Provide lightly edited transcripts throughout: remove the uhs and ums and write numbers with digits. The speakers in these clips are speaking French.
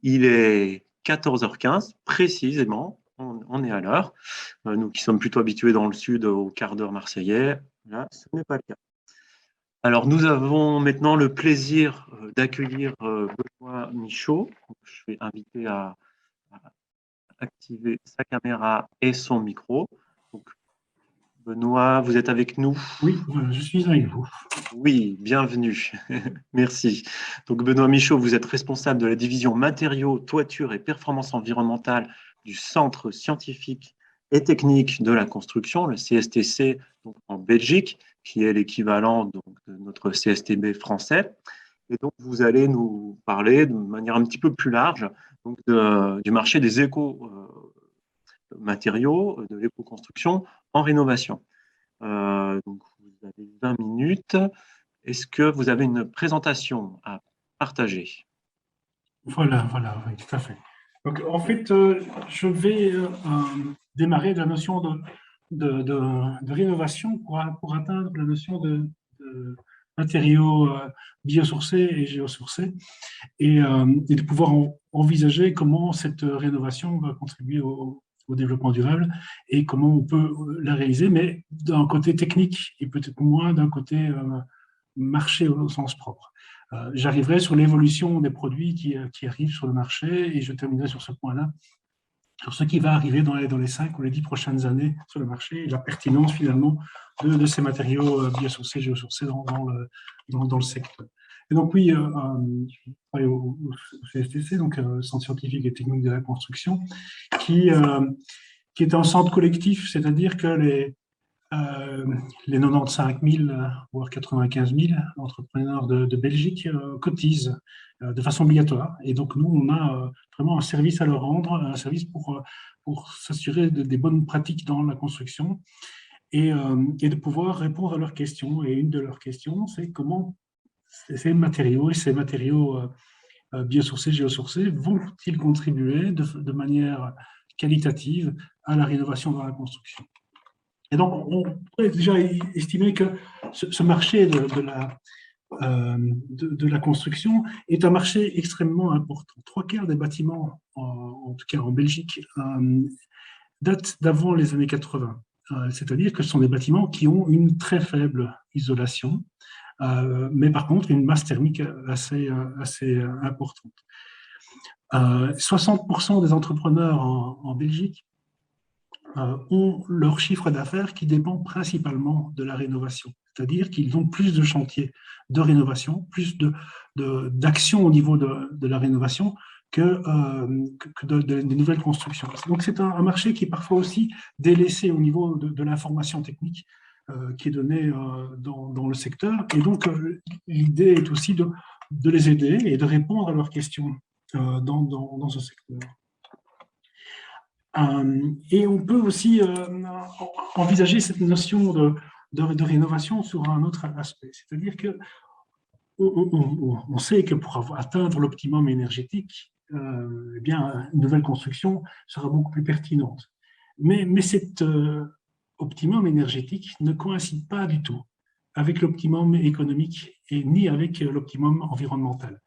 Il est 14h15 précisément, on est à l'heure. Nous qui sommes plutôt habitués dans le sud au quart d'heure marseillais, là, ce n'est pas le cas. Alors, nous avons maintenant le plaisir d'accueillir Benoît Michaud. Je vais inviter à activer sa caméra et son micro. Donc, Benoît, vous êtes avec nous? Oui, je suis avec vous. Oui, bienvenue. Merci. Donc, Benoît Michaud, vous êtes responsable de la division matériaux, toiture et performance environnementale du Centre scientifique et technique de la construction, le CSTC, donc en Belgique, qui est l'équivalent de notre CSTB français. Et donc, vous allez nous parler de manière un petit peu plus large donc du marché des éco-matériaux, de l'éco-construction en rénovation. Donc, vous avez 20 minutes. Est-ce que vous avez une présentation à partager? Voilà, oui, tout à fait. Donc, en fait, je vais démarrer de la notion de rénovation pour atteindre la notion de matériaux biosourcés et géosourcés et de pouvoir envisager comment cette rénovation va contribuer au développement durable et comment on peut la réaliser, mais d'un côté technique et peut-être moins d'un côté marché au sens propre. J'arriverai sur l'évolution des produits qui arrivent sur le marché et je terminerai sur ce point-là, sur ce qui va arriver dans les 5 ou les 10 prochaines années sur le marché et la pertinence finalement de ces matériaux biosourcés, géosourcés dans le secteur. Et donc oui, je travaille au CSTC, donc Centre scientifique et technique de la construction, qui, qui est un centre collectif, c'est-à-dire que les 95 000, voire 95 000 entrepreneurs de Belgique cotisent de façon obligatoire. Et donc, nous, on a vraiment un service à leur rendre, un service pour s'assurer des bonnes pratiques dans la construction et de pouvoir répondre à leurs questions. Et une de leurs questions, c'est comment ces matériaux biosourcés, géosourcés vont-ils contribuer de manière qualitative à la rénovation dans la construction. Et donc, on pourrait déjà estimer que ce marché de la construction est un marché extrêmement important. 3/4 des bâtiments, en tout cas en Belgique, datent d'avant les années 80. C'est-à-dire que ce sont des bâtiments qui ont une très faible isolation, mais par contre une masse thermique assez importante. 60% des entrepreneurs en Belgique ont leur chiffre d'affaires qui dépend principalement de la rénovation. C'est-à-dire qu'ils ont plus de chantiers de rénovation, plus d'actions au niveau de la rénovation que des nouvelles constructions. Donc c'est un marché qui est parfois aussi délaissé au niveau de l'information technique qui est donnée dans le secteur. Et donc l'idée est aussi de les aider et de répondre à leurs questions dans ce secteur. Et on peut aussi envisager cette notion de rénovation sur un autre aspect. C'est-à-dire que on sait que pour atteindre l'optimum énergétique, eh bien, une nouvelle construction sera beaucoup plus pertinente. Mais cet optimum énergétique ne coïncide pas du tout avec l'optimum économique et ni avec l'optimum environnemental.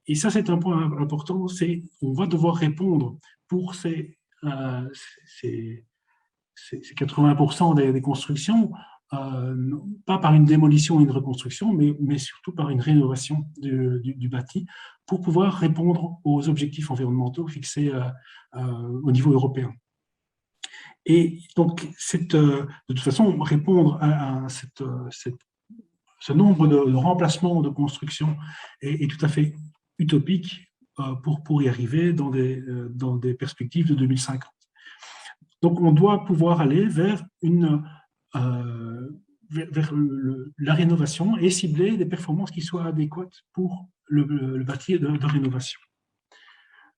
Et ça, c'est un point important, c'est on va devoir répondre pour ces 80% des constructions, pas par une démolition et une reconstruction, mais surtout par une rénovation du bâti pour pouvoir répondre aux objectifs environnementaux fixés au niveau européen. Et donc, de toute façon, répondre à ce nombre de remplacements de construction est tout à fait utopique pour y arriver dans des perspectives de 2050. Donc, on doit pouvoir aller vers la rénovation et cibler des performances qui soient adéquates pour le bâti de rénovation.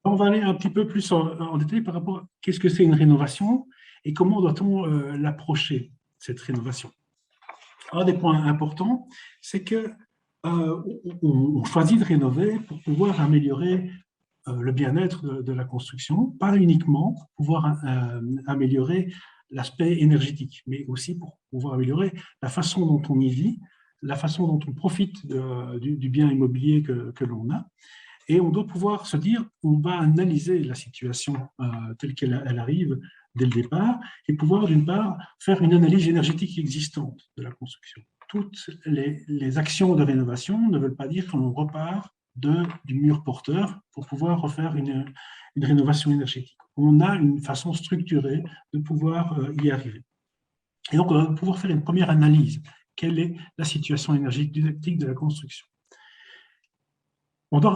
On va aller un petit peu plus en détail par rapport à qu'est-ce que c'est une rénovation et comment doit-on l'approcher, cette rénovation. Un des points importants, c'est que on choisit de rénover pour pouvoir améliorer le bien-être de la construction, pas uniquement pour pouvoir améliorer l'aspect énergétique, mais aussi pour pouvoir améliorer la façon dont on y vit, la façon dont on profite du bien immobilier que l'on a, Et on doit pouvoir se dire, on va analyser la situation telle qu'elle arrive dès le départ, et pouvoir d'une part faire une analyse énergétique existante de la construction. Toutes les actions de rénovation ne veulent pas dire qu'on repart du mur porteur pour pouvoir refaire une rénovation énergétique. On a une façon structurée de pouvoir y arriver. Et donc, on va pouvoir faire une première analyse. Quelle est la situation énergétique de la construction? On doit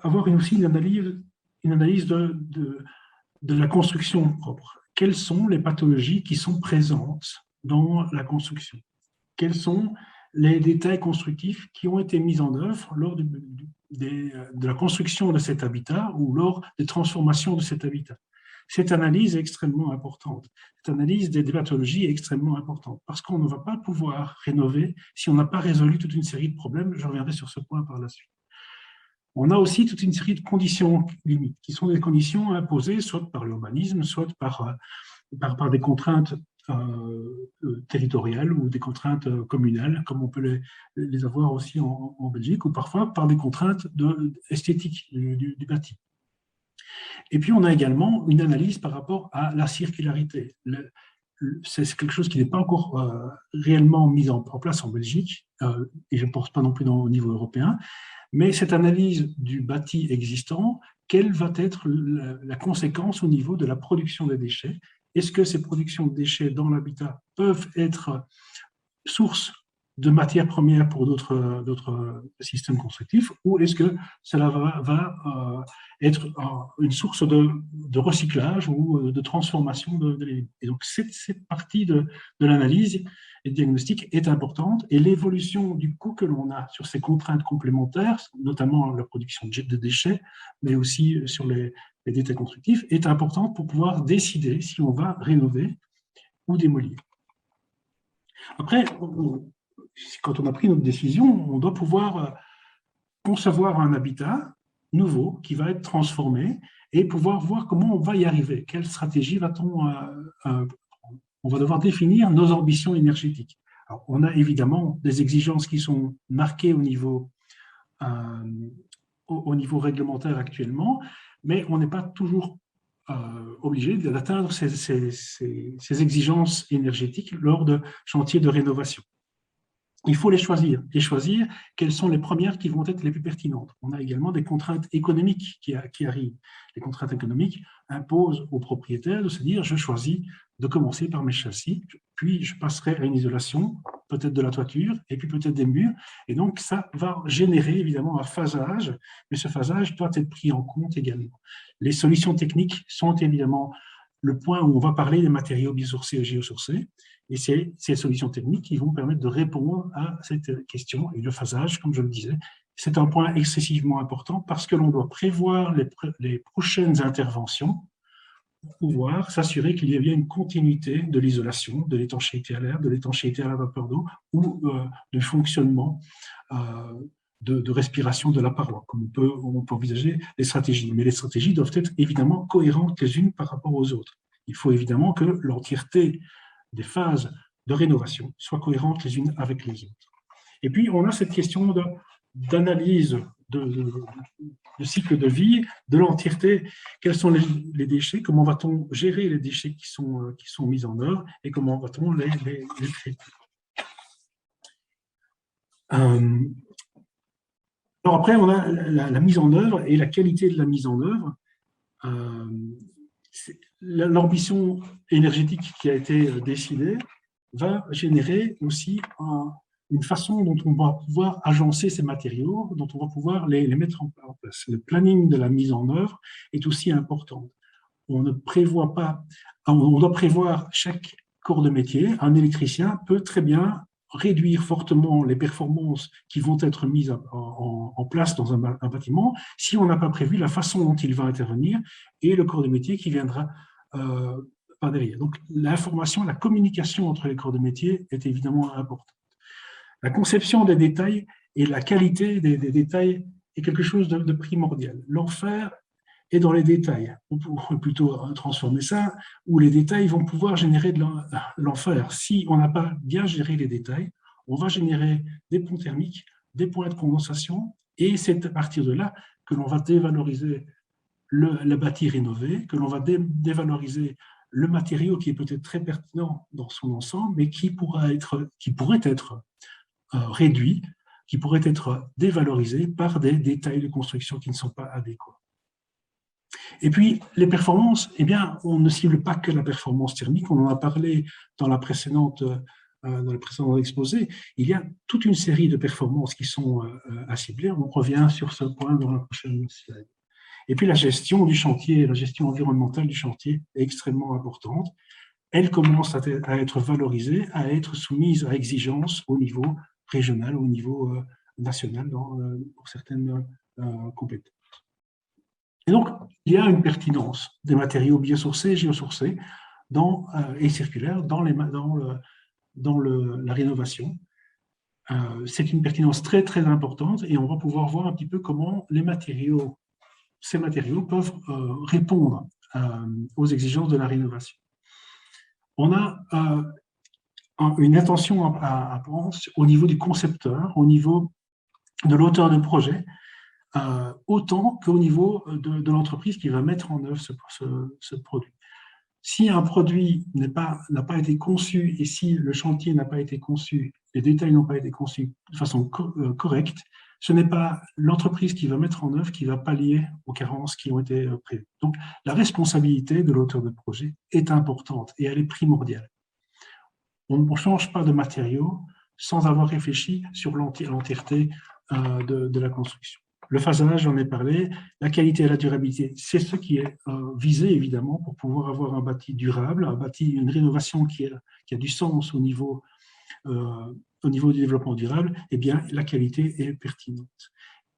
avoir aussi une analyse de la construction propre. Quelles sont les pathologies qui sont présentes dans la construction? Quels sont les détails constructifs qui ont été mis en œuvre lors de la construction de cet habitat ou lors des transformations de cet habitat? Cette analyse est extrêmement importante. Cette analyse des pathologies est extrêmement importante parce qu'on ne va pas pouvoir rénover si on n'a pas résolu toute une série de problèmes. Je reviendrai sur ce point par la suite. On a aussi toute une série de conditions limites, qui sont des conditions imposées soit par l'urbanisme, soit par des contraintes territoriales ou des contraintes communales, comme on peut les avoir aussi en Belgique, ou parfois par des contraintes esthétiques du bâti. Et puis, on a également une analyse par rapport à la circularité. C'est quelque chose qui n'est pas encore réellement mis en place en Belgique, et je ne pense pas non plus au niveau européen. Mais cette analyse du bâti existant, quelle va être la conséquence au niveau de la production des déchets? Est-ce que ces productions de déchets dans l'habitat peuvent être source de matières premières pour d'autres systèmes constructifs, ou est-ce que cela va être une source de recyclage ou de transformation de l'élément? Et donc, cette partie de l'analyse et du diagnostic est importante, et l'évolution du coût que l'on a sur ces contraintes complémentaires, notamment la production de déchets, mais aussi sur les détails constructifs, est importante pour pouvoir décider si on va rénover ou démolir. Après, quand on a pris notre décision, on doit pouvoir concevoir un habitat nouveau qui va être transformé et pouvoir voir comment on va y arriver. Quelle stratégie on va devoir définir nos ambitions énergétiques. Alors, on a évidemment des exigences qui sont marquées au niveau réglementaire actuellement, mais on n'est pas toujours obligé d'atteindre ces exigences énergétiques lors de chantiers de rénovation. Il faut les choisir, quelles sont les premières qui vont être les plus pertinentes. On a également des contraintes économiques qui arrivent. Les contraintes économiques imposent aux propriétaires de se dire, je choisis de commencer par mes châssis, puis je passerai à une isolation, peut-être de la toiture, et puis peut-être des murs. Et donc, ça va générer évidemment un phasage, mais ce phasage doit être pris en compte également. Les solutions techniques sont évidemment le point où on va parler des matériaux biosourcés et géosourcés, et c'est ces solutions techniques qui vont permettre de répondre à cette question. Et le phasage, comme je le disais, c'est un point excessivement important parce que l'on doit prévoir les prochaines interventions pour pouvoir s'assurer qu'il y a bien une continuité de l'isolation, de l'étanchéité à l'air, de l'étanchéité à la vapeur d'eau ou du fonctionnement de respiration de la paroi, comme on peut envisager les stratégies. Mais les stratégies doivent être évidemment cohérentes les unes par rapport aux autres. Il faut évidemment que l'entièreté des phases de rénovation soient cohérentes les unes avec les autres. Et puis, on a cette question d'analyse de cycle de vie, de l'entièreté. Quels sont les déchets? Comment va-t-on gérer les déchets qui sont mis en œuvre et comment va-t-on les traiter? Alors après, on a la mise en œuvre et la qualité de la mise en œuvre. L'ambition énergétique qui a été décidée va générer aussi une façon dont on va pouvoir agencer ces matériaux, dont on va pouvoir les mettre en place. Le planning de la mise en œuvre est aussi important. On ne prévoit pas, on doit prévoir chaque corps de métier. Un électricien peut très bien réduire fortement les performances qui vont être mises en place dans un bâtiment si on n'a pas prévu la façon dont il va intervenir et le corps de métier qui viendra par derrière. Donc l'information, la communication entre les corps de métier est évidemment importante. La conception des détails et la qualité des détails est quelque chose de primordial. L'enfer est dans les détails. On pourrait plutôt transformer ça, où les détails vont pouvoir générer de l'enfer. Si on n'a pas bien géré les détails, on va générer des ponts thermiques, des points de condensation, et c'est à partir de là que l'on va dévaloriser le bâti rénové, que l'on va dévaloriser le matériau qui est peut-être très pertinent dans son ensemble, mais qui pourrait être réduit, qui pourrait être dévalorisé par des détails de construction qui ne sont pas adéquats. Et puis, les performances, eh bien, on ne cible pas que la performance thermique, on en a parlé dans le précédent exposé, il y a toute une série de performances qui sont à cibler, on revient sur ce point dans la prochaine slide. Et puis la gestion du chantier, la gestion environnementale du chantier est extrêmement importante. Elle commence à être valorisée, à être soumise à exigences au niveau régional, au niveau national pour certaines compétences. Et donc, il y a une pertinence des matériaux biosourcés, géosourcés et circulaires dans la rénovation. C'est une pertinence très, très importante et on va pouvoir voir un petit peu comment ces matériaux peuvent répondre aux exigences de la rénovation. On a une attention à prendre au niveau du concepteur, au niveau de l'auteur de projet, autant qu'au niveau de l'entreprise qui va mettre en œuvre ce produit. Si un produit n'a pas été conçu et si le chantier n'a pas été conçu, les détails n'ont pas été conçus de façon correcte, ce n'est pas l'entreprise qui va mettre en œuvre qui va pallier aux carences qui ont été prévues. Donc, la responsabilité de l'auteur de projet est importante et elle est primordiale. On ne change pas de matériaux sans avoir réfléchi sur l'entièreté de la construction. Le phasage, j'en ai parlé, la qualité et la durabilité, c'est ce qui est visé évidemment pour pouvoir avoir un bâti durable, une rénovation qui a du sens au niveau du développement durable. Eh bien, la qualité est pertinente.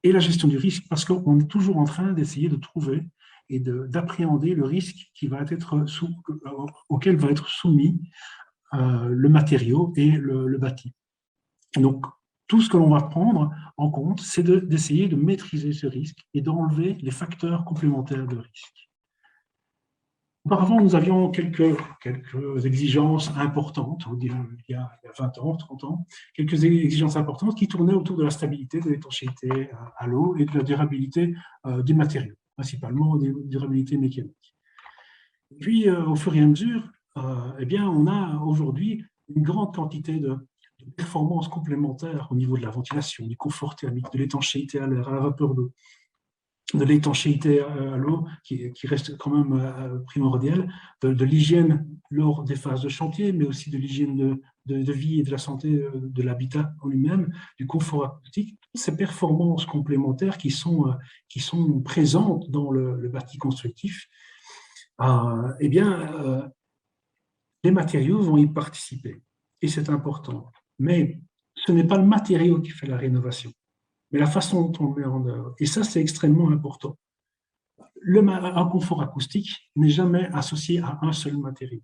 Et la gestion du risque, parce qu'on est toujours en train d'essayer de trouver et d'appréhender le risque auquel va être soumis le matériau et le bâti. Donc, tout ce que l'on va prendre en compte, c'est d'essayer de maîtriser ce risque et d'enlever les facteurs complémentaires de risque. Auparavant, nous avions quelques exigences importantes, il y a 20 ans, 30 ans, quelques exigences importantes qui tournaient autour de la stabilité, de l'étanchéité à l'eau et de la durabilité du matériau, principalement de la durabilité mécanique. Puis, au fur et à mesure, eh bien, on a aujourd'hui une grande quantité de performances complémentaires au niveau de la ventilation, du confort thermique, de l'étanchéité à l'air, à la vapeur d'eau, de l'étanchéité à l'eau, qui reste quand même primordiale, de l'hygiène lors des phases de chantier, mais aussi de l'hygiène de vie et de la santé de l'habitat en lui-même, du confort acoustique. Toutes ces performances complémentaires qui sont présentes dans le bâti constructif, eh bien, les matériaux vont y participer. Et c'est important. Mais ce n'est pas le matériau qui fait la rénovation, mais la façon dont on le met en œuvre. Et ça, c'est extrêmement important. Un confort acoustique n'est jamais associé à un seul matériau.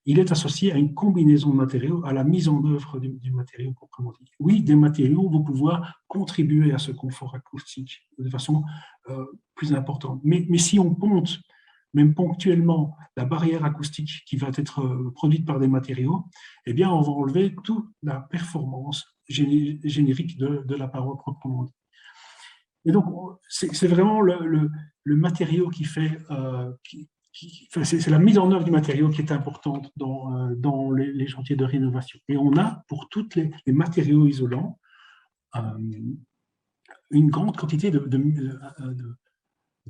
Il est associé à une combinaison de matériaux, à la mise en œuvre du matériau proprement dit. Oui, des matériaux vont pouvoir contribuer à ce confort acoustique de façon plus importante. Mais si on ponte même ponctuellement la barrière acoustique qui va être produite par des matériaux, eh bien, on va enlever toute la performance générique de la paroi proprement dit. Et donc, c'est vraiment le matériau qui fait... c'est la mise en œuvre du matériau qui est importante dans les chantiers de rénovation. Et on a, pour tous les matériaux isolants, une grande quantité de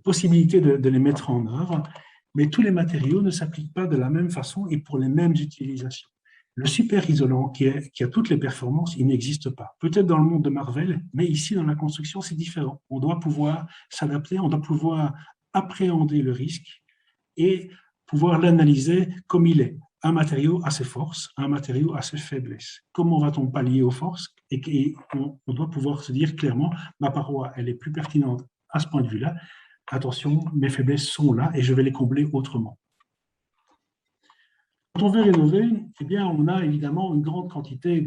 possibilités de les mettre en œuvre, mais tous les matériaux ne s'appliquent pas de la même façon et pour les mêmes utilisations. Le super isolant qui a toutes les performances, il n'existe pas. Peut-être dans le monde de Marvel, mais ici dans la construction, c'est différent. On doit pouvoir s'adapter, on doit pouvoir appréhender le risque et pouvoir l'analyser comme il est. Un matériau a ses forces, un matériau a ses faiblesses. Comment va-t-on pallier aux forces? Et on doit pouvoir se dire clairement, ma paroi, elle est plus pertinente à ce point de vue-là. Attention, mes faiblesses sont là et je vais les combler autrement. Quand on veut rénover, eh bien, on a évidemment une grande quantité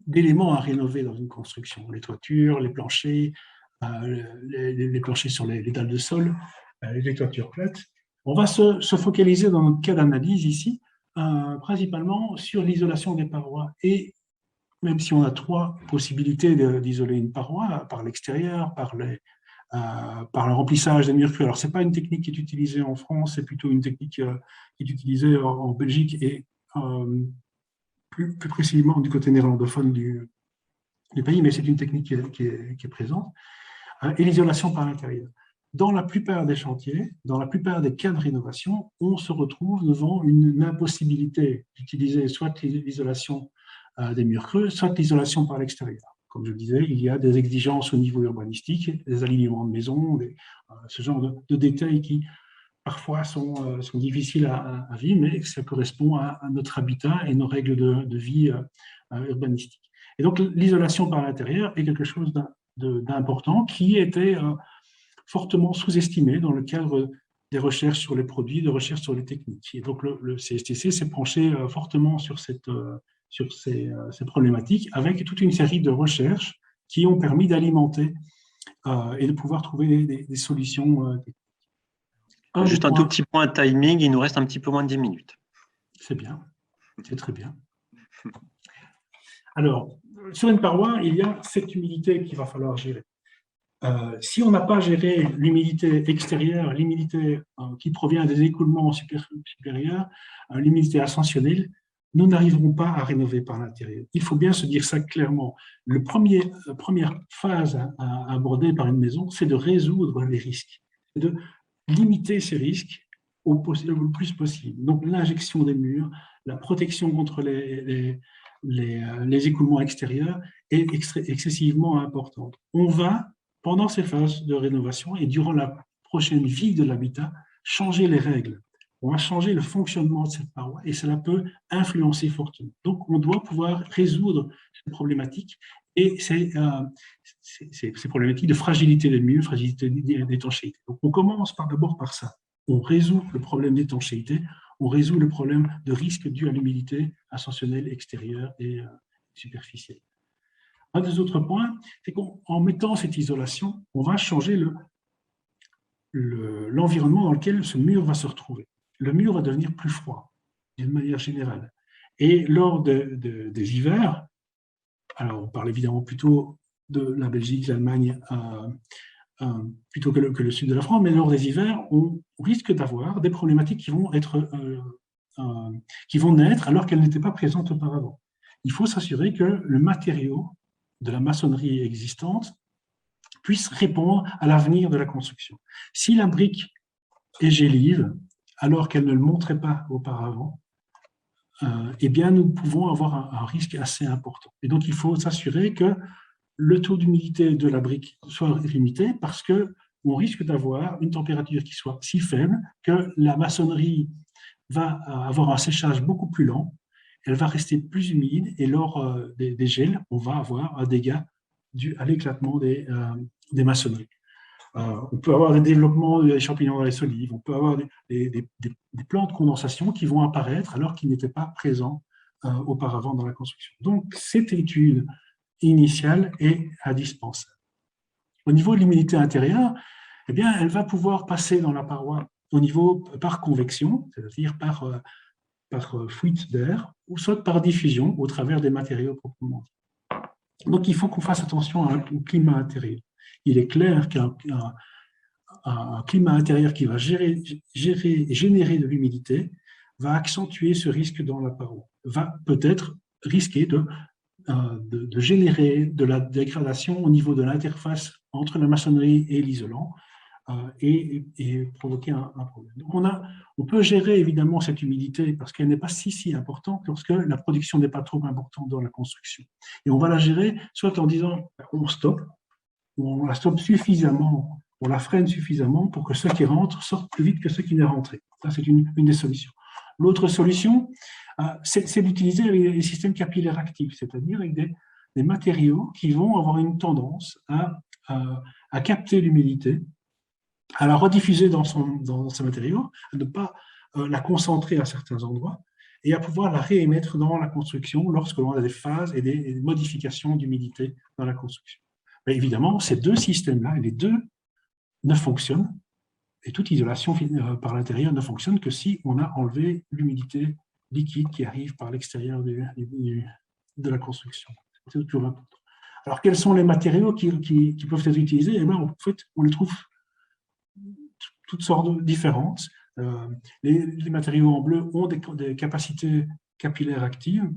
d'éléments à rénover dans une construction. Les toitures, les planchers, les planchers sur les dalles de sol, les toitures plates. On va se focaliser dans notre cas d'analyse ici, principalement sur l'isolation des parois. Et même si on a trois possibilités d'isoler une paroi, par l'extérieur, par le remplissage des murs crus. Alors, ce n'est pas une technique qui est utilisée en France, c'est plutôt une technique qui est utilisée en Belgique et plus précisément du côté néerlandophone du pays, mais c'est une technique qui est présente. Et l'isolation par l'intérieur. Dans la plupart des chantiers, dans la plupart des cas de rénovation, on se retrouve devant une impossibilité d'utiliser soit l'isolation des murs creux, soit l'isolation par l'extérieur. Comme je le disais, il y a des exigences au niveau urbanistique, des alignements de maisons, ce genre de détails qui parfois sont difficiles à vivre, mais ça correspond à notre habitat et nos règles de vie urbanistique. Et donc l'isolation par l'intérieur est quelque chose d'important qui était fortement sous-estimé dans le cadre des recherches sur les produits, de recherches sur les techniques. Et donc le CSTC s'est penché fortement sur ces problématiques avec toute une série de recherches qui ont permis d'alimenter et de pouvoir trouver des solutions. Juste un tout petit point de timing, il nous reste un petit peu moins de 10 minutes. C'est bien, c'est très bien. Alors, sur une paroi, il y a cette humidité qu'il va falloir gérer. Si on n'a pas géré l'humidité extérieure, l'humidité qui provient des écoulements supérieurs, l'humidité ascensionnelle, nous n'arriverons pas à rénover par l'intérieur. Il faut bien se dire ça clairement. La première phase à aborder par une maison, c'est de résoudre les risques, de limiter ces risques le plus possible. Donc l'injection des murs, la protection contre les écoulements extérieurs est excessivement importante. On va, pendant ces phases de rénovation et durant la prochaine vie de l'habitat, changer les règles. On va changer le fonctionnement de cette paroi et cela peut influencer fortement. Donc, on doit pouvoir résoudre ces problématiques et ces problématiques de fragilité des murs, fragilité d'étanchéité. Donc, on commence d'abord par ça. On résout le problème d'étanchéité, on résout le problème de risque dû à l'humidité ascensionnelle extérieure et superficielle. Un des autres points, c'est qu'en mettant cette isolation, on va changer l'environnement dans lequel ce mur va se retrouver. Le mur va devenir plus froid, d'une manière générale. Et lors des hivers, alors on parle évidemment plutôt de la Belgique, l'Allemagne, plutôt que le sud de la France, mais lors des hivers, on risque d'avoir des problématiques qui vont naître alors qu'elles n'étaient pas présentes auparavant. Il faut s'assurer que le matériau de la maçonnerie existante puisse répondre à l'avenir de la construction. Si la brique est gélive, alors qu'elle ne le montrait pas auparavant, eh bien, nous pouvons avoir un risque assez important. Et donc, il faut s'assurer que le taux d'humidité de la brique soit limité parce qu'on risque d'avoir une température qui soit si faible que la maçonnerie va avoir un séchage beaucoup plus lent, elle va rester plus humide et lors des gels, on va avoir un dégât dû à l'éclatement des maçonneries. On peut avoir des développements des champignons dans les solives, on peut avoir des plans de condensation qui vont apparaître alors qu'ils n'étaient pas présents auparavant dans la construction. Donc, cette étude initiale est indispensable. Au niveau de l'humidité intérieure, eh bien, elle va pouvoir passer dans la paroi par convection, c'est-à-dire par fuite d'air, ou soit par diffusion au travers des matériaux proprement dits. Donc, il faut qu'on fasse attention au climat intérieur. Il est clair qu'un climat intérieur qui va générer de l'humidité va accentuer ce risque dans la paroi, va peut-être risquer de générer de la dégradation au niveau de l'interface entre la maçonnerie et l'isolant et provoquer un problème. Donc on peut gérer évidemment cette humidité parce qu'elle n'est pas si importante lorsque la production n'est pas trop importante dans la construction. Et on va la gérer soit en disant on stoppe, on la stoppe suffisamment, on la freine suffisamment pour que ceux qui rentrent sortent plus vite que ceux qui n'est rentrés. Ça, c'est une des solutions. L'autre solution, c'est d'utiliser les systèmes capillaires actifs, c'est-à-dire avec des matériaux qui vont avoir une tendance à capter l'humidité, à la rediffuser dans ces matériaux, à ne pas la concentrer à certains endroits et à pouvoir la réémettre dans la construction lorsque l'on a des phases et des modifications d'humidité dans la construction. Mais évidemment, ces deux systèmes-là, les deux ne fonctionnent, et toute isolation par l'intérieur ne fonctionne que si on a enlevé l'humidité liquide qui arrive par l'extérieur de la construction. C'est toujours important. Alors, quels sont les matériaux qui peuvent être utilisés? Eh bien, en fait, on les trouve toutes sortes différentes. Les matériaux en bleu ont des capacités capillaires actives,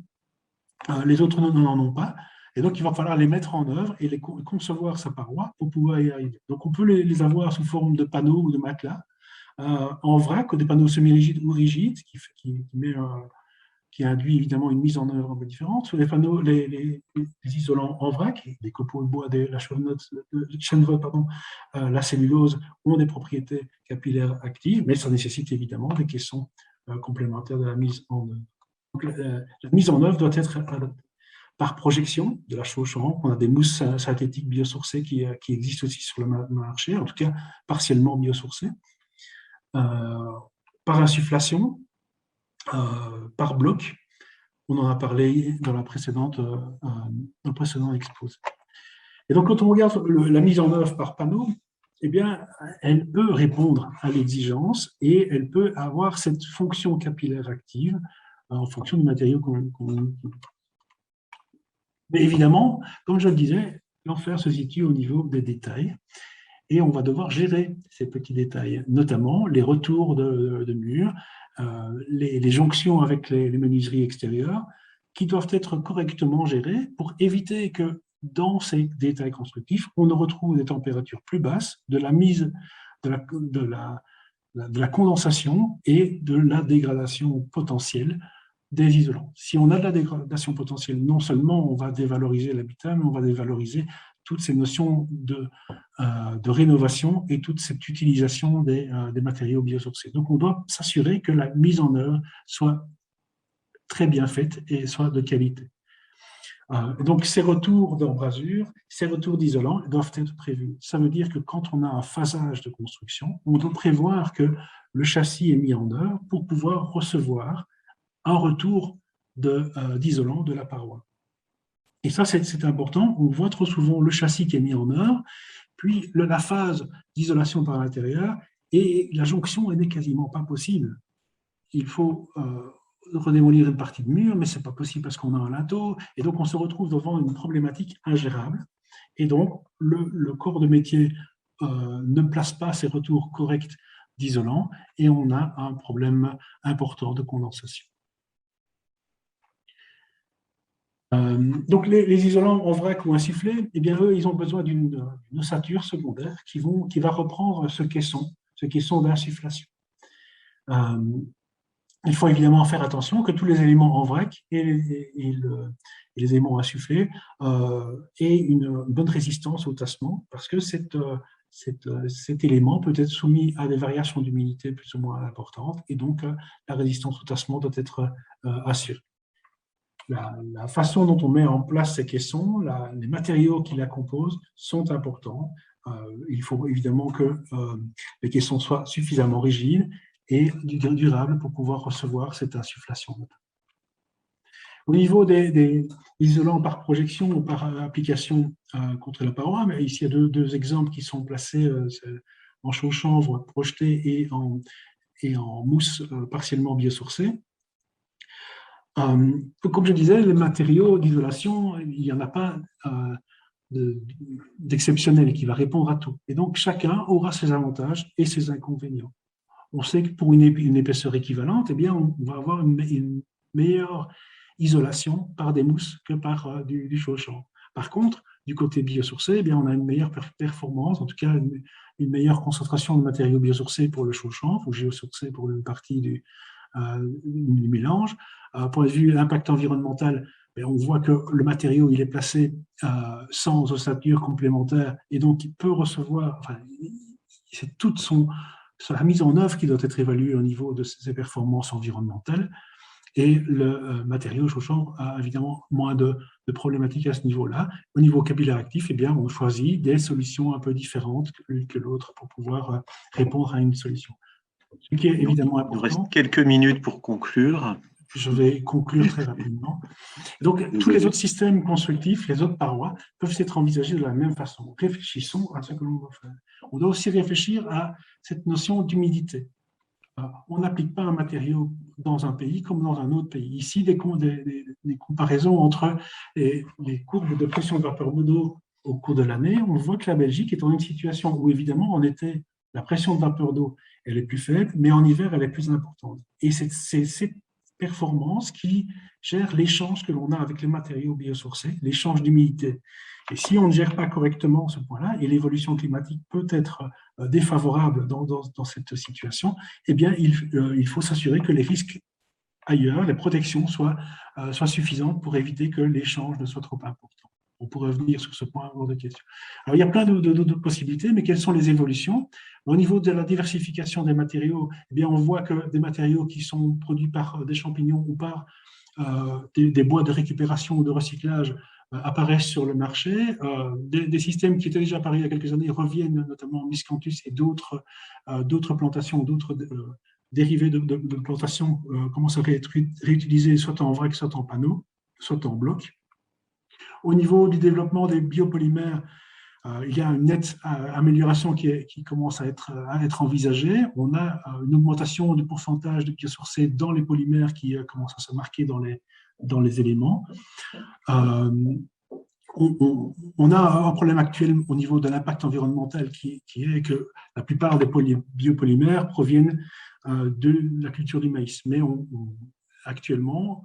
les autres n'en ont pas. Et donc, il va falloir les mettre en œuvre et concevoir sa paroi pour pouvoir y arriver. Donc, on peut les avoir sous forme de panneaux ou de matelas, en vrac, ou des panneaux semi-rigides ou rigides, qui induit évidemment une mise en œuvre un peu différente. Sur les panneaux, les isolants en vrac, les copeaux de bois, la chènevoie, la cellulose ont des propriétés capillaires actives, mais ça nécessite évidemment des caissons complémentaires de la mise en œuvre. Donc, la mise en œuvre doit être par projection de la chaux champ. On a des mousses synthétiques biosourcées qui existent aussi sur le marché, en tout cas partiellement biosourcées. Par insufflation, par bloc. On en a parlé dans le précédent exposé. Et donc, quand on regarde la mise en œuvre par panneau, eh bien, elle peut répondre à l'exigence et elle peut avoir cette fonction capillaire active en fonction du matériau qu'on. Mais évidemment, comme je le disais, l'enfer se situe au niveau des détails et on va devoir gérer ces petits détails, notamment les retours de murs, les jonctions avec les menuiseries extérieures, qui doivent être correctement gérées pour éviter que dans ces détails constructifs, on ne retrouve des températures plus basses, de la condensation et de la dégradation potentielle des isolants. Si on a de la dégradation potentielle, non seulement on va dévaloriser l'habitat, mais on va dévaloriser toutes ces notions de rénovation et toute cette utilisation des matériaux biosourcés. Donc, on doit s'assurer que la mise en œuvre soit très bien faite et soit de qualité. Donc, ces retours d'embrasure, ces retours d'isolant doivent être prévus. Ça veut dire que quand on a un phasage de construction, on doit prévoir que le châssis est mis en œuvre pour pouvoir recevoir un retour d'isolant de la paroi. Et ça, c'est important. On voit trop souvent le châssis qui est mis en œuvre, puis la phase d'isolation par l'intérieur, et la jonction n'est quasiment pas possible. Il faut redémolir une partie de mur, mais ce n'est pas possible parce qu'on a un linteau, et donc on se retrouve devant une problématique ingérable. Et donc, le corps de métier ne place pas ses retours corrects d'isolant, et on a un problème important de condensation. Donc, les isolants en vrac ou insufflés, eh bien, eux, ils ont besoin d'une ossature secondaire qui va reprendre ce caisson d'insufflation. Il faut évidemment faire attention que tous les éléments en vrac et les éléments insufflés aient une bonne résistance au tassement, parce que cet élément peut être soumis à des variations d'humidité plus ou moins importantes, et donc la résistance au tassement doit être assurée. La façon dont on met en place ces caissons, les matériaux qui la composent sont importants. Il faut évidemment que les caissons soient suffisamment rigides et durables pour pouvoir recevoir cette insufflation. Au niveau des isolants par projection ou par application contre la paroi, mais ici il y a deux exemples qui sont placés en chaux chanvre projeté et en mousse partiellement biosourcée. Comme je disais, les matériaux d'isolation, il n'y en a pas d'exceptionnel qui va répondre à tout. Et donc, chacun aura ses avantages et ses inconvénients. On sait que pour une épaisseur équivalente, eh bien, on va avoir une meilleure isolation par des mousses que par du chaux chanvre. Par contre, du côté biosourcé, eh bien, on a une meilleure performance, en tout cas une meilleure concentration de matériaux biosourcés pour le chaux chanvre ou géosourcé pour une partie du mélange. Point de vue de l'impact environnemental, on voit que le matériau il est placé sans ossature complémentaire et donc il peut recevoir, c'est toute la mise en œuvre qui doit être évaluée au niveau de ses performances environnementales, et le matériau chaux chanvre a évidemment moins de problématiques à ce niveau-là. Au niveau capillaire actif, eh bien, on choisit des solutions un peu différentes l'une que l'autre pour pouvoir répondre à une solution. Ce qui est évidemment important. Il nous reste quelques minutes pour conclure. Je vais conclure très rapidement. Donc, tous les autres systèmes constructifs, les autres parois, peuvent être envisagés de la même façon. Réfléchissons à ce que l'on va faire. On doit aussi réfléchir à cette notion d'humidité. on n'applique pas un matériau dans un pays comme dans un autre pays. Ici, des comparaisons entre les courbes de pression de vapeur d'eau au cours de l'année, on voit que la Belgique est dans une situation où, évidemment, la pression de vapeur d'eau, elle est plus faible, mais en hiver, elle est plus importante. Et c'est cette performance qui gère l'échange que l'on a avec les matériaux biosourcés, l'échange d'humidité. Et si on ne gère pas correctement ce point-là, et l'évolution climatique peut être défavorable dans cette situation, eh bien, il faut s'assurer que les risques ailleurs, les protections soient suffisantes pour éviter que l'échange ne soit trop important. On pourrait revenir sur ce point avant de questions. Alors, il y a plein de possibilités, mais quelles sont les évolutions? Au niveau de la diversification des matériaux, eh bien, on voit que des matériaux qui sont produits par des champignons ou par des bois de récupération ou de recyclage apparaissent sur le marché. Des systèmes qui étaient déjà apparus il y a quelques années reviennent, notamment Miscanthus et d'autres plantations, d'autres dérivés de plantations commencent à être réutilisés soit en vrac, soit en panneaux, soit en bloc. Au niveau du développement des biopolymères, il y a une nette amélioration qui commence à être envisagée. On a une augmentation du pourcentage de biosourcés dans les polymères qui commence à se marquer dans les éléments. On a un problème actuel au niveau de l'impact environnemental qui est que la plupart des biopolymères proviennent de la culture du maïs. Mais actuellement,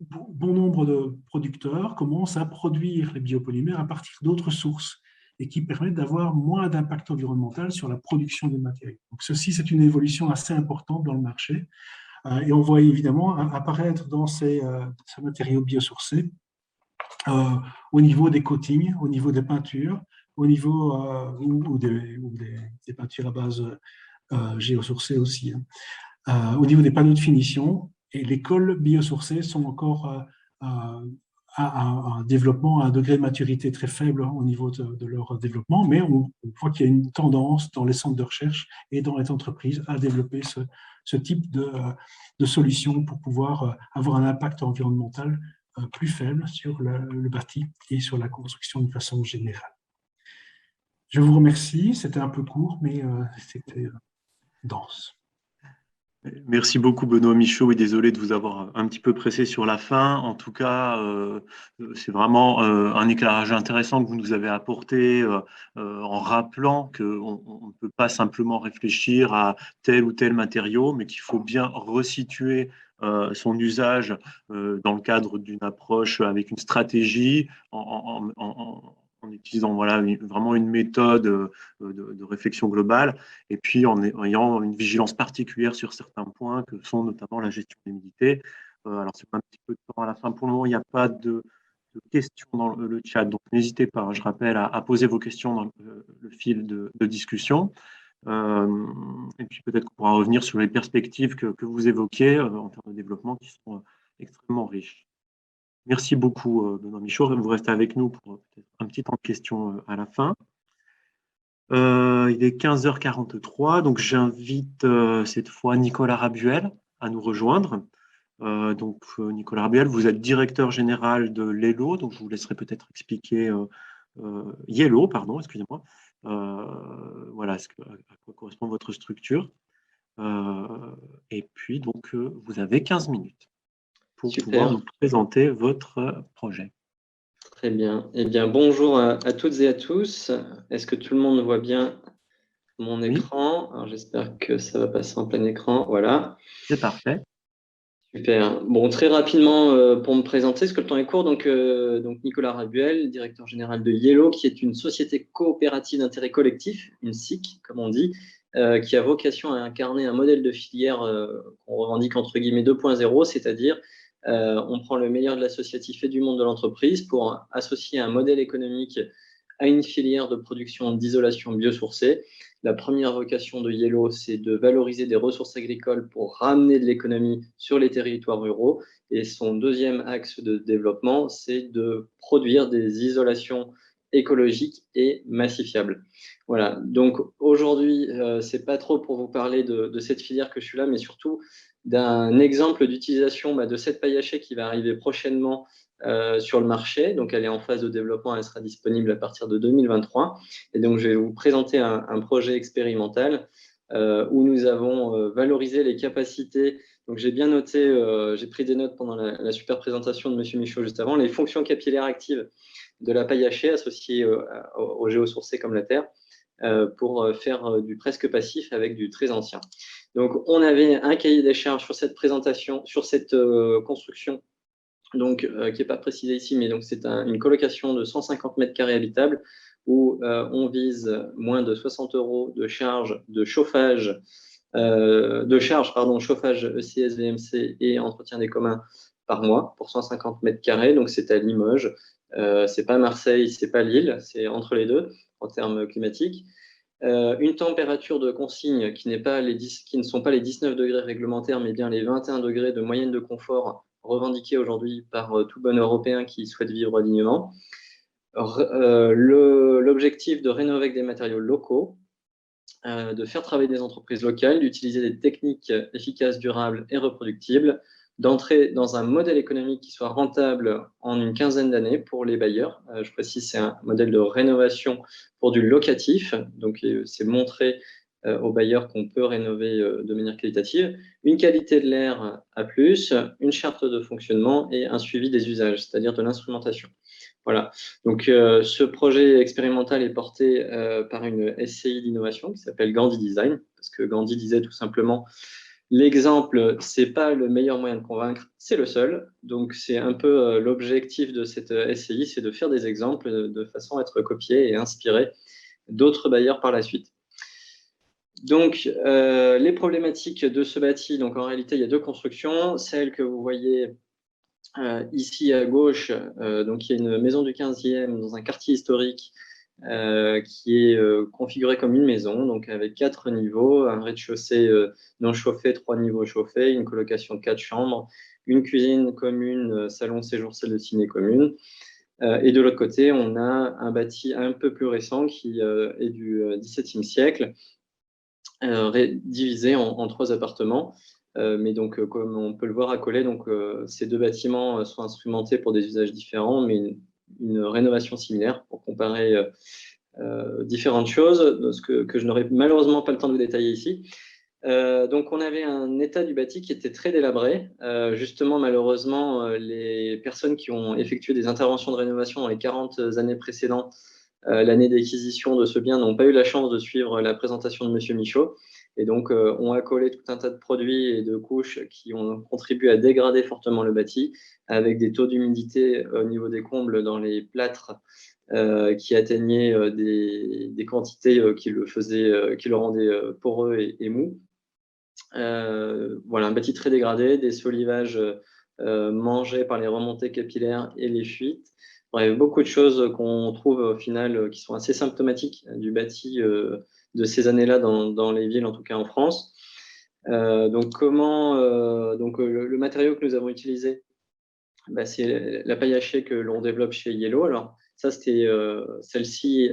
bon nombre de producteurs commencent à produire les biopolymères à partir d'autres sources et qui permettent d'avoir moins d'impact environnemental sur la production des matériaux. Donc ceci, c'est une évolution assez importante dans le marché. Et on voit évidemment apparaître dans ces matériaux biosourcés au niveau des coatings, au niveau des peintures, au niveau ou des peintures à base géosourcées aussi, au niveau des panneaux de finition. Et les cols biosourcés sont encore à un développement, à un degré de maturité très faible au niveau de leur développement, mais on voit qu'il y a une tendance dans les centres de recherche et dans les entreprises à développer ce type de solutions pour pouvoir avoir un impact environnemental plus faible sur le bâti et sur la construction de façon générale. Je vous remercie, c'était un peu court, mais c'était dense. Merci beaucoup Benoît Michaud et désolé de vous avoir un petit peu pressé sur la fin. En tout cas, c'est vraiment un éclairage intéressant que vous nous avez apporté en rappelant qu'on ne peut pas simplement réfléchir à tel ou tel matériau, mais qu'il faut bien resituer son usage dans le cadre d'une approche avec une stratégie en utilisant vraiment une méthode de réflexion globale, et puis en ayant une vigilance particulière sur certains points, que sont notamment la gestion de l'humidité. Alors, c'est pas un petit peu de temps à la fin. Pour le moment, il n'y a pas de questions dans le chat, donc n'hésitez pas, hein, je rappelle, à poser vos questions dans le fil de discussion. Et puis peut-être qu'on pourra revenir sur les perspectives que vous évoquez en termes de développement qui sont extrêmement riches. Merci beaucoup, Benoît Michaud. Vous restez avec nous pour un petit temps de questions à la fin. Il est 15h43, donc j'invite cette fois Nicolas Rabuel à nous rejoindre. Nicolas Rabuel, vous êtes directeur général de l'ELO, donc je vous laisserai peut-être expliquer Yellow, pardon, excusez-moi. Voilà à quoi correspond votre structure. Et puis, donc, vous avez 15 minutes pour pouvoir nous présenter votre projet. Très bien. Eh bien, bonjour à toutes et à tous. Est-ce que tout le monde voit bien mon écran? Alors, j'espère que ça va passer en plein écran. Voilà. C'est parfait. Super. Bon, très rapidement, pour me présenter, parce que le temps est court, donc Nicolas Rabuel, directeur général de Yellow, qui est une société coopérative d'intérêt collectif, une SIC, comme on dit, qui a vocation à incarner un modèle de filière qu'on revendique entre guillemets 2.0, c'est-à-dire on prend le meilleur de l'associatif et du monde de l'entreprise pour associer un modèle économique à une filière de production d'isolation biosourcée. La première vocation de Yellow, c'est de valoriser des ressources agricoles pour ramener de l'économie sur les territoires ruraux. Et son deuxième axe de développement, c'est de produire des isolations écologiques et massifiables. Voilà. Donc aujourd'hui, c'est pas trop pour vous parler de cette filière que je suis là, mais surtout d'un exemple d'utilisation de cette paille hachée qui va arriver prochainement sur le marché. Donc, elle est en phase de développement, elle sera disponible à partir de 2023. Et donc, je vais vous présenter un projet expérimental où nous avons valorisé les capacités. Donc, j'ai bien noté, j'ai pris des notes pendant la super présentation de M. Michaud juste avant, les fonctions capillaires actives de la paille hachée associée au géosourcé comme la terre, pour faire du presque passif avec du très ancien. Donc, on avait un cahier des charges sur cette présentation, sur cette construction, donc qui n'est pas précisé ici, mais donc c'est une colocation de 150 mètres carrés habitables où on vise moins de 60 € de charge de chauffage, chauffage ECS, VMC et entretien des communs par mois pour 150 mètres carrés. Donc, c'est à Limoges. C'est pas Marseille, c'est pas Lille, c'est entre les deux en termes climatiques. Une température de consigne qui ne sont pas les 19 degrés réglementaires, mais bien les 21 degrés de moyenne de confort revendiqués aujourd'hui par tout bon Européen qui souhaite vivre dignement. L'objectif de rénover avec des matériaux locaux, de faire travailler des entreprises locales, d'utiliser des techniques efficaces, durables et reproductibles, d'entrer dans un modèle économique qui soit rentable en une quinzaine d'années pour les bailleurs. Je précise, c'est un modèle de rénovation pour du locatif, donc c'est montrer aux bailleurs qu'on peut rénover de manière qualitative, une qualité de l'air à plus, une charte de fonctionnement et un suivi des usages, c'est-à-dire de l'instrumentation. Voilà. Donc, ce projet expérimental est porté par une SCI d'innovation qui s'appelle Gandhi Design, parce que Gandhi disait tout simplement l'exemple, c'est pas le meilleur moyen de convaincre, c'est le seul. Donc, c'est un peu l'objectif de cette SCI, c'est de faire des exemples de façon à être copiés et inspirer d'autres bailleurs par la suite. Donc, les problématiques de ce bâti, donc en réalité, il y a deux constructions. Celle que vous voyez ici à gauche, donc il y a une maison du 15e dans un quartier historique qui est configuré comme une maison, donc avec 4 niveaux, un rez-de-chaussée non chauffé, 3 niveaux chauffés, une colocation de 4 chambres, une cuisine commune, salon, séjour, salle de ciné commune. Et de l'autre côté, on a un bâti un peu plus récent qui est du XVIIe siècle, divisé en 3 appartements. Mais donc, comme on peut le voir accolé, donc, ces 2 bâtiments sont instrumentés pour des usages différents, mais une rénovation similaire pour comparer différentes choses, ce que je n'aurai malheureusement pas le temps de vous détailler ici. Donc, on avait un état du bâti qui était très délabré. Justement, malheureusement, les personnes qui ont effectué des interventions de rénovation dans les 40 années précédentes, l'année d'acquisition de ce bien, n'ont pas eu la chance de suivre la présentation de M. Michaud et donc ont accolé tout un tas de produits et de couches qui ont contribué à dégrader fortement le bâti, avec des taux d'humidité au niveau des combles dans les plâtres qui atteignaient des quantités qui le rendaient poreux et mou. Voilà, un bâti très dégradé, des solivages mangés par les remontées capillaires et les fuites. Bref, beaucoup de choses qu'on trouve au final qui sont assez symptomatiques du bâti de ces années-là dans les villes, en tout cas en France. Donc, le matériau que nous avons utilisé, c'est la paille hachée que l'on développe chez Yellow. Alors, ça, celle-ci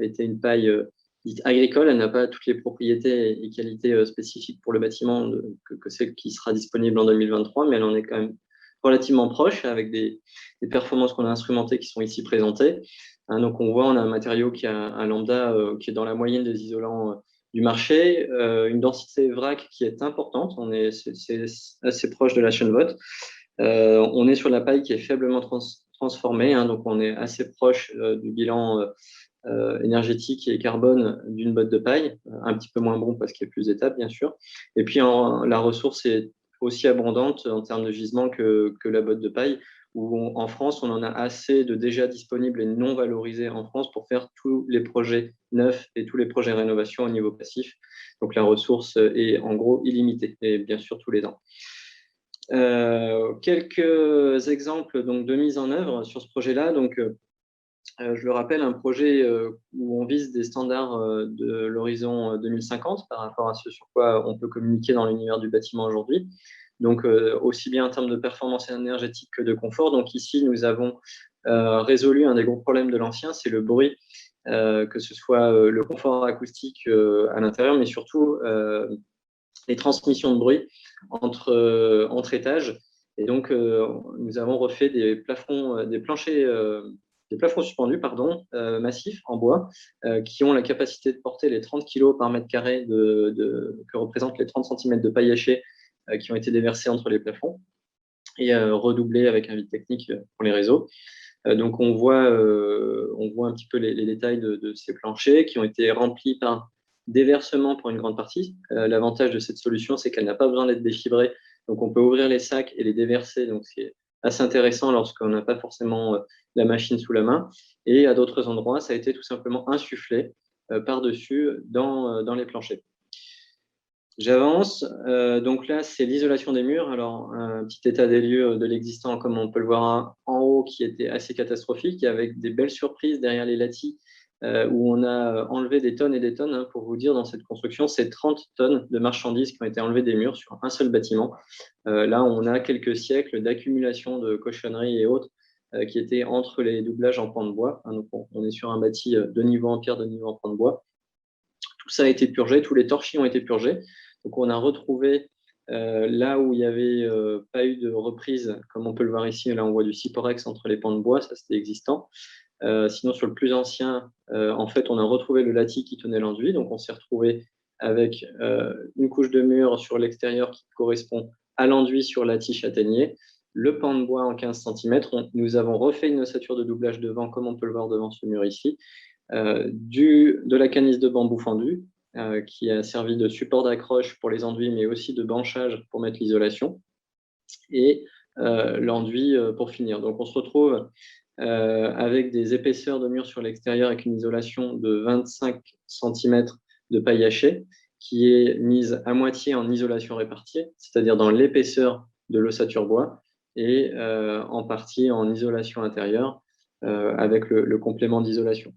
était une paille dite agricole. Elle n'a pas toutes les propriétés et qualités spécifiques pour le bâtiment que celle qui sera disponible en 2023, mais elle en est quand même relativement proche, avec des performances qu'on a instrumentées qui sont ici présentées. Donc, on voit, on a un matériau qui a un lambda qui est dans la moyenne des isolants du marché, une densité vrac qui est importante. C'est assez proche de la Chenvotte. On est sur la paille qui est faiblement transformée, donc on est assez proche du bilan énergétique et carbone d'une botte de paille, un petit peu moins bon parce qu'il y a plus d'étapes, bien sûr. Et puis, la ressource est aussi abondante en termes de gisement que la botte de paille, où en France, on en a assez de déjà disponibles et non valorisés en France pour faire tous les projets neufs et tous les projets rénovation au niveau passif. Donc, la ressource est en gros illimitée, et bien sûr tous les ans. Quelques exemples donc, de mise en œuvre sur ce projet-là. Donc, je le rappelle, un projet où on vise des standards de l'horizon 2050 par rapport à ce sur quoi on peut communiquer dans l'univers du bâtiment aujourd'hui. Donc, aussi bien en termes de performance énergétique que de confort. Donc, ici, nous avons résolu un des gros problèmes de l'ancien, c'est le bruit, que ce soit le confort acoustique à l'intérieur, mais surtout les transmissions de bruit entre étages. Et donc, nous avons refait des plafonds, des planchers plafonds suspendus, pardon, massifs en bois, qui ont la capacité de porter les 30 kg par mètre carré que représentent les 30 cm de paille hachée qui ont été déversés entre les plafonds et redoublés avec un vide technique pour les réseaux. Donc on voit un petit peu les détails de ces planchers qui ont été remplis par déversement pour une grande partie. L'avantage de cette solution, c'est qu'elle n'a pas besoin d'être défibrée. Donc on peut ouvrir les sacs et les déverser. Donc c'est assez intéressant lorsqu'on n'a pas forcément la machine sous la main. Et à d'autres endroits, ça a été tout simplement insufflé par-dessus dans les planchers. J'avance. Donc là, c'est l'isolation des murs. Alors, un petit état des lieux de l'existant, comme on peut le voir en haut, qui était assez catastrophique, avec des belles surprises derrière les lattis, où on a enlevé des tonnes et des tonnes. Hein, pour vous dire, dans cette construction, c'est 30 tonnes de marchandises qui ont été enlevées des murs sur un seul bâtiment. Là, on a quelques siècles d'accumulation de cochonneries et autres qui étaient entre les doublages en pan de bois. Hein, donc, on est sur un bâti de niveau en pierre, de niveau en pan de bois. Tout ça a été purgé, tous les torchis ont été purgés. Donc, on a retrouvé là où il n'y avait pas eu de reprise, comme on peut le voir ici, là on voit du Cyporex entre les pans de bois, ça c'était existant. Sinon, sur le plus ancien, en fait, on a retrouvé le lattis qui tenait l'enduit. Donc, on s'est retrouvé avec une couche de mur sur l'extérieur qui correspond à l'enduit sur lattis châtaignier, le pan de bois en 15 cm. Nous avons refait une ossature de doublage devant, comme on peut le voir devant ce mur ici, de la canisse de bambou fendu, qui a servi de support d'accroche pour les enduits, mais aussi de branchage pour mettre l'isolation, et l'enduit pour finir. Donc, on se retrouve avec des épaisseurs de mur sur l'extérieur avec une isolation de 25 cm de paille hachée, qui est mise à moitié en isolation répartie, c'est-à-dire dans l'épaisseur de l'ossature bois, et en partie en isolation intérieure avec le complément d'isolation.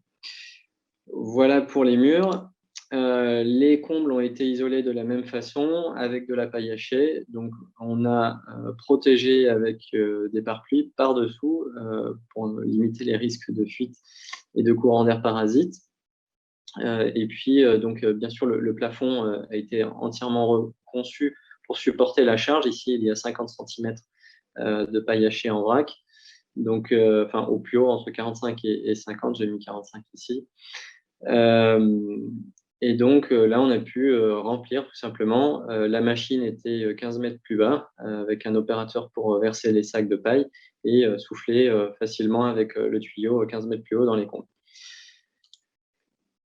Voilà pour les murs. Les combles ont été isolés de la même façon avec de la paille hachée. Donc, on a protégé avec des pare-pluies par-dessous pour limiter les risques de fuite et de courant d'air parasite. Et puis, donc, bien sûr, le plafond a été entièrement conçu pour supporter la charge. Ici, il y a 50 cm de paille hachée en vrac. Donc, enfin, au plus haut, entre 45 et 50, j'ai mis 45 ici. Et donc là, on a pu remplir tout simplement. La machine était 15 mètres plus bas, avec un opérateur pour verser les sacs de paille et souffler facilement avec le tuyau 15 mètres plus haut dans les combles.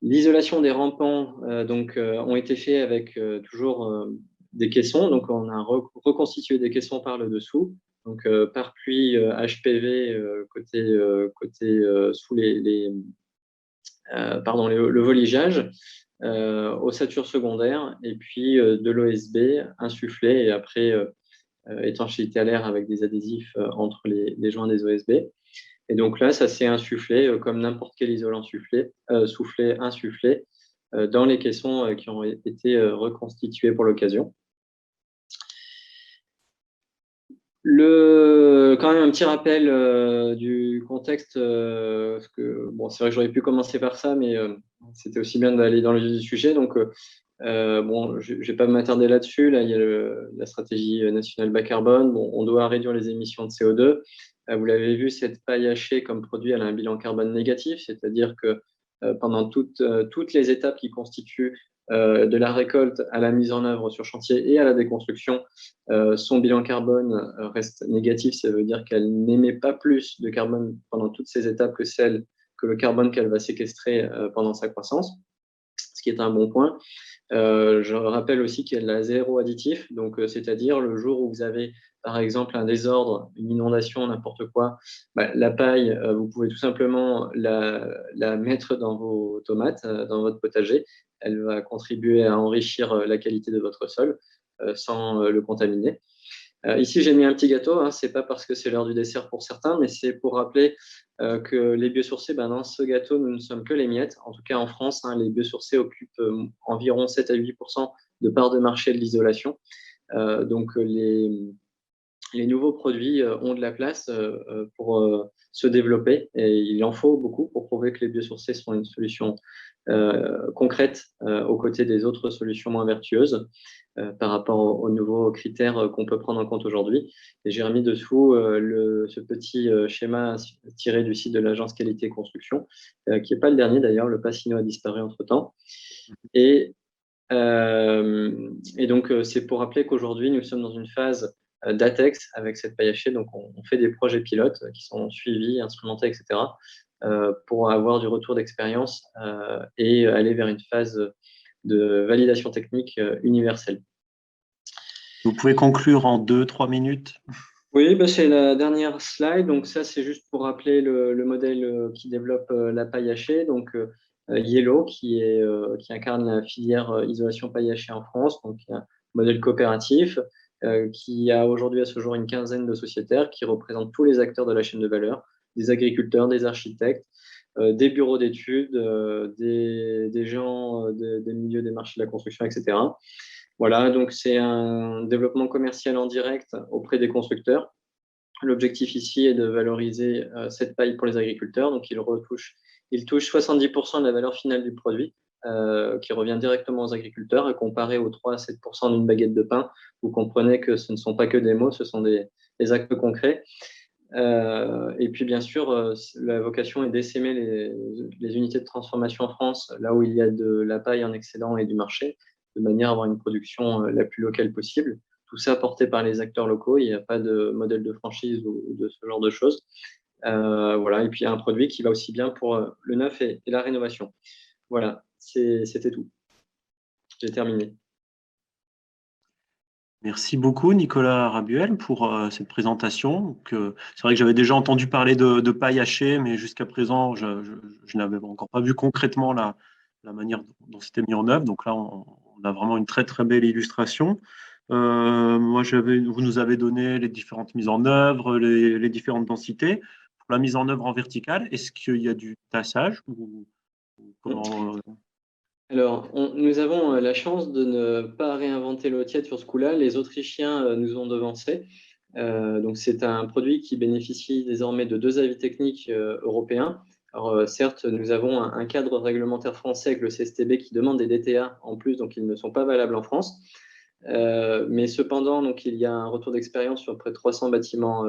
L'isolation des rampants ont été faits avec toujours des caissons. Donc, on a reconstitué des caissons par le dessous. Donc, pare-pluie HPV côté sous le voligeage, ossature secondaire, et puis de l'OSB insufflé, et après étanchéité à l'air avec des adhésifs entre les joints des OSB. Et donc là, ça s'est insufflé comme n'importe quel isolant soufflé, insufflé, dans les caissons qui ont été reconstitués pour l'occasion. Quand même un petit rappel du contexte, parce que bon, c'est vrai que j'aurais pu commencer par ça, mais c'était aussi bien d'aller dans le vif du sujet. Donc, bon, je ne vais pas m'attarder là-dessus. Là, il y a la stratégie nationale bas carbone. Bon, on doit réduire les émissions de CO2. Vous l'avez vu, cette paille hachée comme produit, elle a un bilan carbone négatif, c'est-à-dire que pendant toutes les étapes qui constituent de la récolte à la mise en œuvre sur chantier et à la déconstruction, son bilan carbone reste négatif. Ça veut dire qu'elle n'émet pas plus de carbone pendant toutes ces étapes que le carbone qu'elle va séquestrer pendant sa croissance, ce qui est un bon point. Je rappelle aussi qu'elle a 0 additif, donc c'est-à-dire le jour où vous avez par exemple un désordre, une inondation, n'importe quoi, la paille, vous pouvez tout simplement la mettre dans vos tomates, dans votre potager. Elle va contribuer à enrichir la qualité de votre sol sans le contaminer. Ici, j'ai mis un petit gâteau, hein, c'est pas parce que c'est l'heure du dessert pour certains, mais c'est pour rappeler que les biosourcés, dans ce gâteau, nous ne sommes que les miettes. En tout cas, en France, hein, les biosourcés occupent environ 7 à 8% de part de marché de l'isolation. Donc, les nouveaux produits ont de la place pour se développer. Et il en faut beaucoup pour prouver que les biosourcés sont une solution concrète aux côtés des autres solutions moins vertueuses par rapport aux nouveaux critères qu'on peut prendre en compte aujourd'hui. Et j'ai remis dessous ce petit schéma tiré du site de l'agence qualité construction, qui n'est pas le dernier d'ailleurs, le Passino a disparu entre-temps. Et donc, c'est pour rappeler qu'aujourd'hui, nous sommes dans une phase d'ATEX avec cette paille hachée. Donc, on fait des projets pilotes qui sont suivis, instrumentés, etc., pour avoir du retour d'expérience et aller vers une phase de validation technique universelle. Vous pouvez conclure en 2-3 minutes? Oui, bah, c'est la dernière slide. Donc, ça, c'est juste pour rappeler le modèle qui développe la paille hachée. Donc, Yellow, qui incarne la filière isolation paille hachée en France, donc un modèle coopératif qui a aujourd'hui à ce jour une quinzaine de sociétaires qui représentent tous les acteurs de la chaîne de valeur, des agriculteurs, des architectes, des bureaux d'études, des gens des milieux des marchés de la construction, etc. Voilà, donc c'est un développement commercial en direct auprès des constructeurs. L'objectif ici est de valoriser cette paille pour les agriculteurs. Donc, il touche 70% de la valeur finale du produit, qui revient directement aux agriculteurs. Et comparé aux 3 à 7% d'une baguette de pain, vous comprenez que ce ne sont pas que des mots, ce sont des actes concrets. Et puis, bien sûr, la vocation est d'essaimer les unités de transformation en France, là où il y a de la paille en excédent et du marché, de manière à avoir une production la plus locale possible. Tout ça porté par les acteurs locaux. Il n'y a pas de modèle de franchise ou de ce genre de choses. Voilà. Et puis, il y a un produit qui va aussi bien pour le neuf et la rénovation. Voilà, c'était tout. J'ai terminé. Merci beaucoup, Nicolas Rabuel, pour cette présentation. C'est vrai que j'avais déjà entendu parler de paille hachée, mais jusqu'à présent, je n'avais encore pas vu concrètement la manière dont c'était mis en œuvre. Donc là, on a vraiment une très, très belle illustration. Vous nous avez donné les différentes mises en œuvre, les différentes densités. Pour la mise en œuvre en verticale, est-ce qu'il y a du tassage ou comment Alors, nous avons la chance de ne pas réinventer l'eau tiède sur ce coup-là. Les Autrichiens nous ont devancés. Donc, c'est un produit qui bénéficie désormais de 2 avis techniques européens. Alors, certes, nous avons un cadre réglementaire français avec le CSTB qui demande des DTA en plus, donc ils ne sont pas valables en France. Mais cependant, donc, il y a un retour d'expérience sur près de 300 bâtiments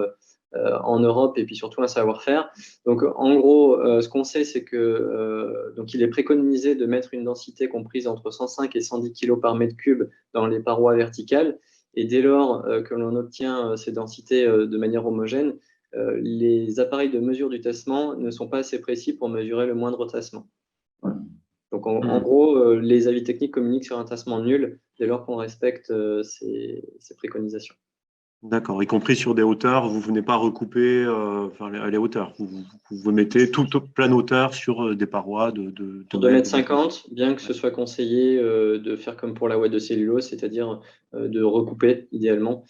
en Europe et puis surtout un savoir-faire. Donc, en gros, ce qu'on sait, c'est que donc il est préconisé de mettre une densité comprise entre 105 et 110 kg par mètre cube dans les parois verticales. Et dès lors que l'on obtient ces densités de manière homogène, les appareils de mesure du tassement ne sont pas assez précis pour mesurer le moindre tassement. Voilà. Donc, en gros, les avis techniques communiquent sur un tassement nul dès lors qu'on respecte ces préconisations. D'accord, y compris sur des hauteurs, vous ne venez pas recouper les hauteurs. Vous mettez toute pleine hauteur sur des parois de Sur 2,50 m, bien que ce soit conseillé de faire comme pour la ouate de cellulose, c'est-à-dire de recouper idéalement.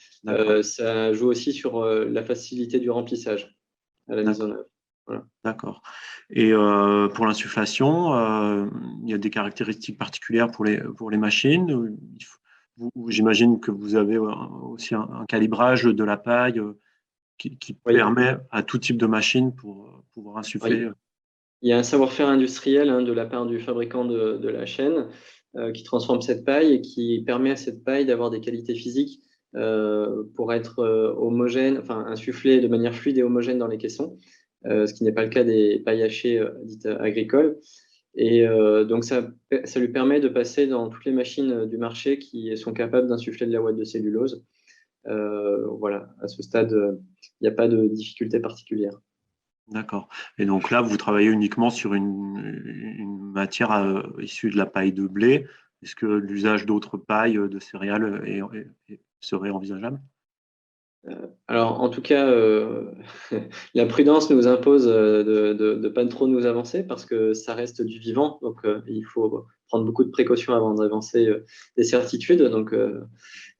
Ça joue aussi sur la facilité du remplissage à la mise en œuvre. Voilà. D'accord. Et pour l'insufflation, il y a des caractéristiques particulières pour les machines. J'imagine que vous avez aussi un calibrage de la paille qui permet à tout type de machine pour pouvoir insuffler. Il y a un savoir-faire industriel de la part du fabricant de la chaîne qui transforme cette paille et qui permet à cette paille d'avoir des qualités physiques pour être homogène, enfin insufflée de manière fluide et homogène dans les caissons, ce qui n'est pas le cas des pailles hachées dites agricoles. Et donc, ça lui permet de passer dans toutes les machines du marché qui sont capables d'insuffler de la ouate de cellulose. Voilà, à ce stade, il n'y a pas de difficulté particulière. D'accord. Et donc là, vous travaillez uniquement sur une matière issue de la paille de blé. Est-ce que l'usage d'autres pailles de céréales serait envisageable? Alors, en tout cas, la prudence nous impose de ne pas trop nous avancer parce que ça reste du vivant. Donc, il faut prendre beaucoup de précautions avant d'avancer des certitudes. Donc,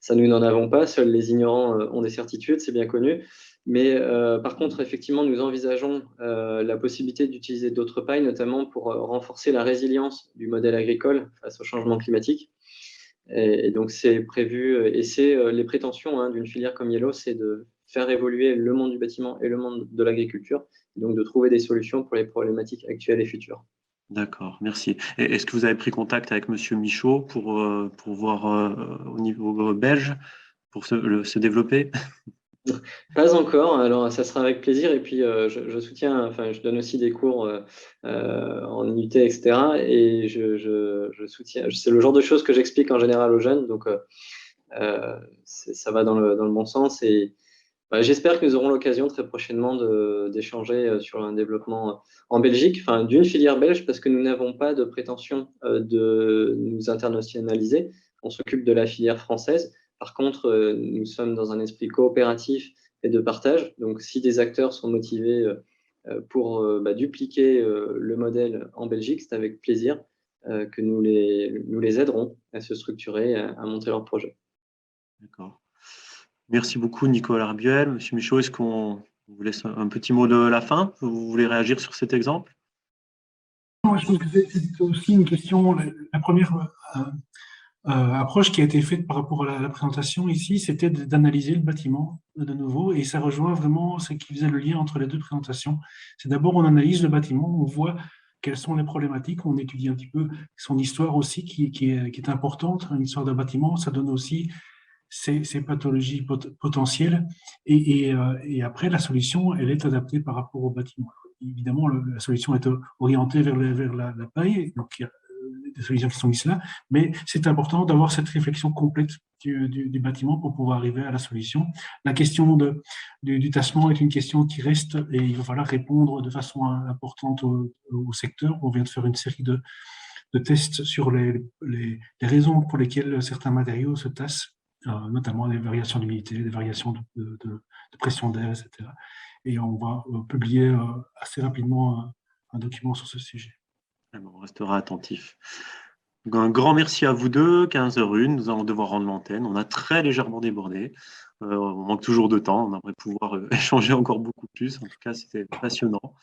ça, nous n'en avons pas. Seuls les ignorants ont des certitudes, c'est bien connu. Mais par contre, effectivement, nous envisageons la possibilité d'utiliser d'autres pailles, notamment pour renforcer la résilience du modèle agricole face au changement climatique. Et donc, c'est prévu, et c'est les prétentions d'une filière comme Yellow, c'est de faire évoluer le monde du bâtiment et le monde de l'agriculture, donc de trouver des solutions pour les problématiques actuelles et futures. D'accord, merci. Et est-ce que vous avez pris contact avec Monsieur Michaud pour voir au niveau belge, pour se développer? Pas encore, alors ça sera avec plaisir. Et puis je soutiens, enfin je donne aussi des cours en IUT, etc. Et je soutiens, c'est le genre de choses que j'explique en général aux jeunes, donc ça va dans le bon sens. Et j'espère que nous aurons l'occasion très prochainement d'échanger sur un développement en Belgique, enfin d'une filière belge, parce que nous n'avons pas de prétention de nous internationaliser. On s'occupe de la filière française. Par contre, nous sommes dans un esprit coopératif et de partage. Donc, si des acteurs sont motivés pour dupliquer le modèle en Belgique, c'est avec plaisir que nous les aiderons à se structurer, à monter leur projet. D'accord. Merci beaucoup, Nicolas Arbuel. Monsieur Michaud, est-ce qu'on vous laisse un petit mot de la fin? Vous voulez réagir sur cet exemple? Non, je pense que c'est aussi une question. La première approche qui a été faite par rapport à la présentation ici, c'était d'analyser le bâtiment de nouveau, et ça rejoint vraiment ce qui faisait le lien entre les deux présentations. C'est d'abord on analyse le bâtiment, on voit quelles sont les problématiques, on étudie un petit peu son histoire aussi qui est importante. Une histoire d'un bâtiment, ça donne aussi ces pathologies potentielles, et après la solution, elle est adaptée par rapport au bâtiment. Évidemment, la solution est orientée vers la paille, donc il y a des solutions qui sont mises là, mais c'est important d'avoir cette réflexion complète du bâtiment pour pouvoir arriver à la solution. La question du tassement est une question qui reste, et il va falloir répondre de façon importante au secteur. On vient de faire une série de tests sur les raisons pour lesquelles certains matériaux se tassent, notamment des variations d'humidité, des variations de pression d'air, etc. Et on va publier assez rapidement un document sur ce sujet. On restera attentif. Donc, un grand merci à vous deux. 15h01, nous allons devoir rendre l'antenne. On a très légèrement débordé. On manque toujours de temps. On aimerait pouvoir échanger encore beaucoup plus. En tout cas, c'était passionnant.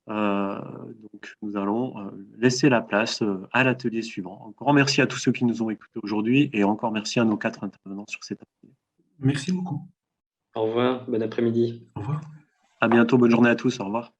Donc, nous allons laisser la place à l'atelier suivant. Un grand merci à tous ceux qui nous ont écoutés aujourd'hui, et encore merci à nos 4 intervenants sur cet atelier. Merci beaucoup. Au revoir, bon après-midi. Au revoir. À bientôt, bonne journée à tous, au revoir.